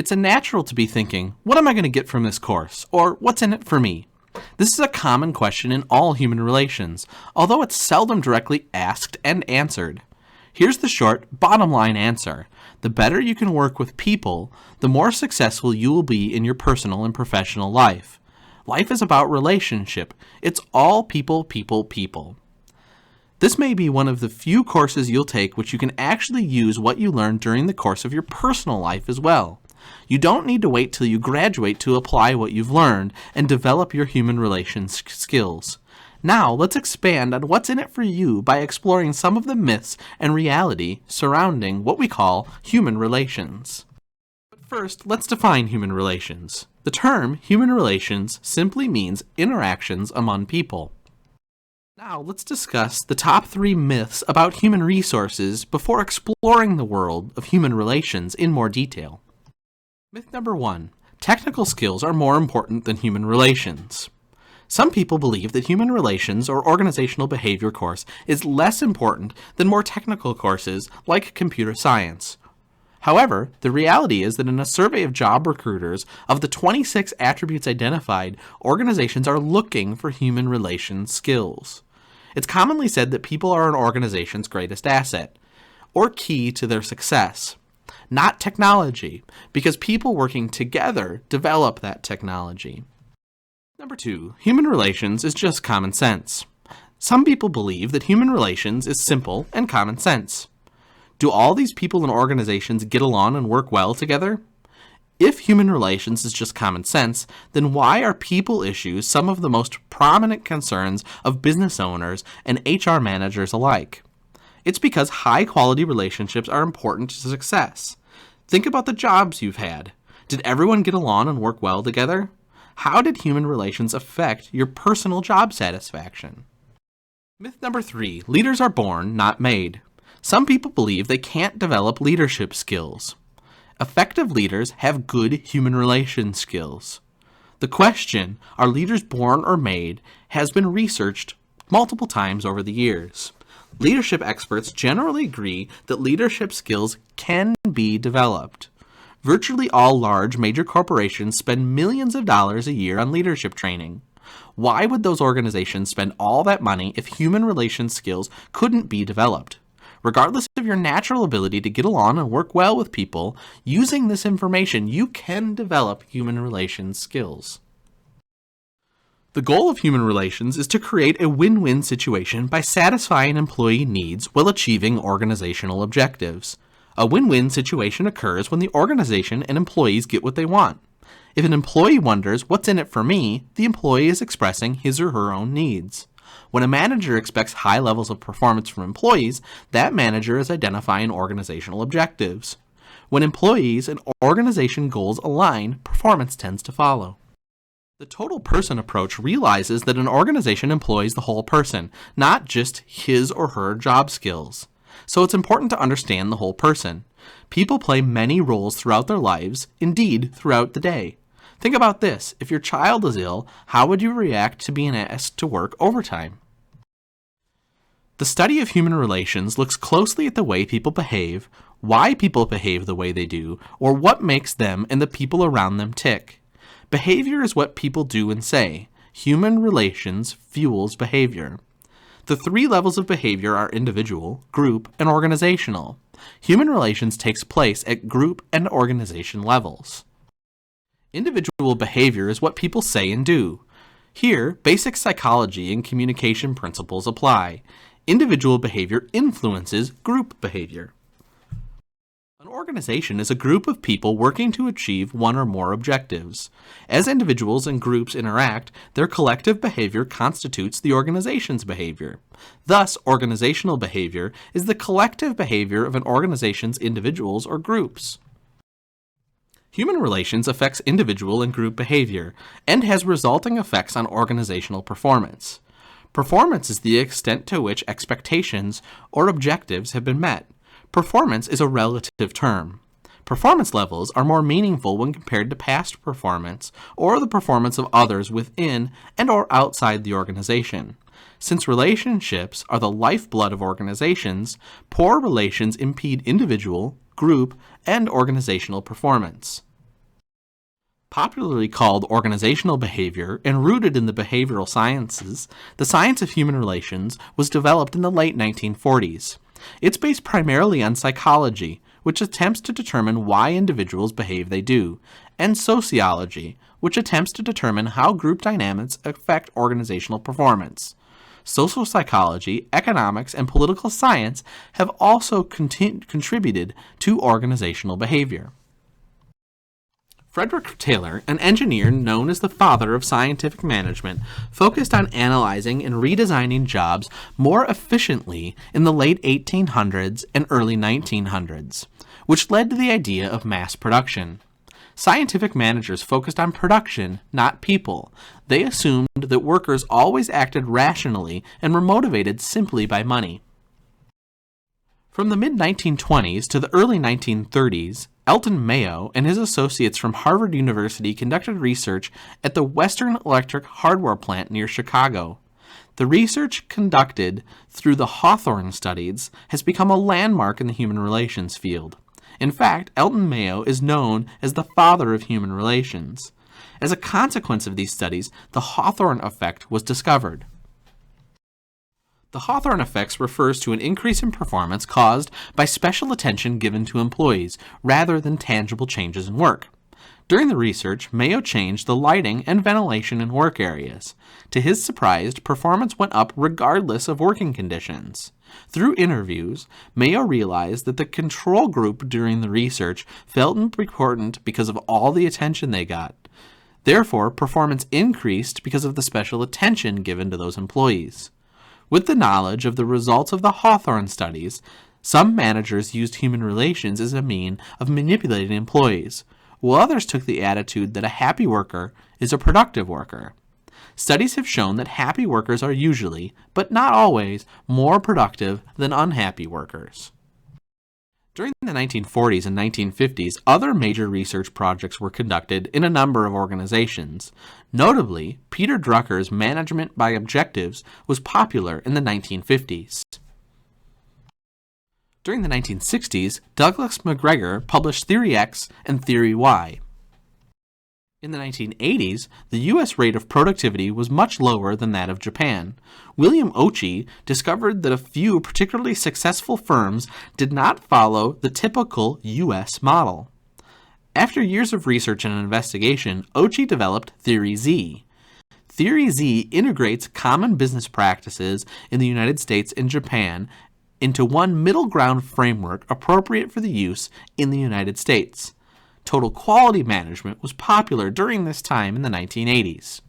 It's natural to be thinking, what am I going to get from this course? Or what's in it for me? This is a common question in all human relations, although it's seldom directly asked and answered. Here's the short, bottom line answer. The better you can work with people, the more successful you will be in your personal and professional life. Life is about relationship. It's all people, people, people. This may be one of the few courses you'll take which you can actually use what you learned during the course of your personal life as well. You don't need to wait till you graduate to apply what you've learned and develop your human relations skills. Now, let's expand on what's in it for you by exploring some of the myths and reality surrounding what we call human relations. But first, let's define human relations. The term human relations simply means interactions among people. Now, let's discuss the top 3 myths about human resources before exploring the world of human relations in more detail. Myth number 1. Technical skills are more important than human relations. Some people believe that human relations or organizational behavior course is less important than more technical courses like computer science. However, the reality is that in a survey of job recruiters, of the 26 attributes identified, organizations are looking for human relations skills. It's commonly said that people are an organization's greatest asset, or key to their success. Not technology, because people working together develop that technology. Number 2, human relations is just common sense. Some people believe that human relations is simple and common sense. Do all these people in organizations get along and work well together? If human relations is just common sense, then why are people issues some of the most prominent concerns of business owners and HR managers alike? It's because high-quality relationships are important to success. Think about the jobs you've had. Did everyone get along and work well together? How did human relations affect your personal job satisfaction? Myth number 3, leaders are born, not made. Some people believe they can't develop leadership skills. Effective leaders have good human relations skills. The question, are leaders born or made, has been researched multiple times over the years. Leadership experts generally agree that leadership skills can be developed. Virtually all large major corporations spend millions of dollars a year on leadership training. Why would those organizations spend all that money if human relations skills couldn't be developed? Regardless of your natural ability to get along and work well with people, using this information, you can develop human relations skills. The goal of human relations is to create a win-win situation by satisfying employee needs while achieving organizational objectives. A win-win situation occurs when the organization and employees get what they want. If an employee wonders, what's in it for me, the employee is expressing his or her own needs. When a manager expects high levels of performance from employees, that manager is identifying organizational objectives. When employees and organization goals align, performance tends to follow. The total person approach realizes that an organization employs the whole person, not just his or her job skills. So it's important to understand the whole person. People play many roles throughout their lives, indeed throughout the day. Think about this. If your child is ill, how would you react to being asked to work overtime? The study of human relations looks closely at the way people behave, why people behave the way they do, or what makes them and the people around them tick. Behavior is what people do and say. Human relations fuels behavior. The 3 levels of behavior are individual, group, and organizational. Human relations takes place at group and organization levels. Individual behavior is what people say and do. Here, basic psychology and communication principles apply. Individual behavior influences group behavior. An organization is a group of people working to achieve one or more objectives. As individuals and groups interact, their collective behavior constitutes the organization's behavior. Thus, organizational behavior is the collective behavior of an organization's individuals or groups. Human relations affects individual and group behavior, and has resulting effects on organizational performance. Performance is the extent to which expectations or objectives have been met. Performance is a relative term. Performance levels are more meaningful when compared to past performance or the performance of others within and or outside the organization. Since relationships are the lifeblood of organizations, poor relations impede individual, group, and organizational performance. Popularly called organizational behavior and rooted in the behavioral sciences, the science of human relations was developed in the late 1940s. It's based primarily on psychology, which attempts to determine why individuals behave they do, and sociology, which attempts to determine how group dynamics affect organizational performance. Social psychology, economics, and political science have also contributed to organizational behavior. Frederick Taylor, an engineer known as the father of scientific management, focused on analyzing and redesigning jobs more efficiently in the late 1800s and early 1900s, which led to the idea of mass production. Scientific managers focused on production, not people. They assumed that workers always acted rationally and were motivated simply by money. From the mid-1920s to the early 1930s, ELTON MAYO and his associates from Harvard University conducted research at the Western Electric hardware plant near Chicago. The research conducted through the HAWTHORNE studies has become a landmark in the human relations field. In fact, ELTON MAYO is known as the father of human relations. As a consequence of these studies, the Hawthorne effect was discovered. The Hawthorne effect refers to an increase in performance caused by special attention given to employees, rather than tangible changes in work. During the research, Mayo changed the lighting and ventilation in work areas. To his surprise, performance went up regardless of working conditions. Through interviews, Mayo realized that the control group during the research felt important because of all the attention they got. Therefore, performance increased because of the special attention given to those employees. With the knowledge of the results of the Hawthorne studies, some managers used human relations as a means of manipulating employees, while others took the attitude that a happy worker is a productive worker. Studies have shown that happy workers are usually, but not always, more productive than unhappy workers. During the 1940s and 1950s, other major research projects were conducted in a number of organizations. Notably, Peter Drucker's management by objectives was popular in the 1950s. During the 1960s, Douglas McGregor published Theory X and Theory Y. In the 1980s, the U.S. rate of productivity was much lower than that of Japan. William OUCHI discovered that a few particularly successful firms did not follow the typical U.S. model. After years of research and investigation, OUCHI developed Theory Z. Theory Z integrates common business practices in the United States and Japan into one middle ground framework appropriate for the use in the United States. Total quality management was popular during this time in the 1980s.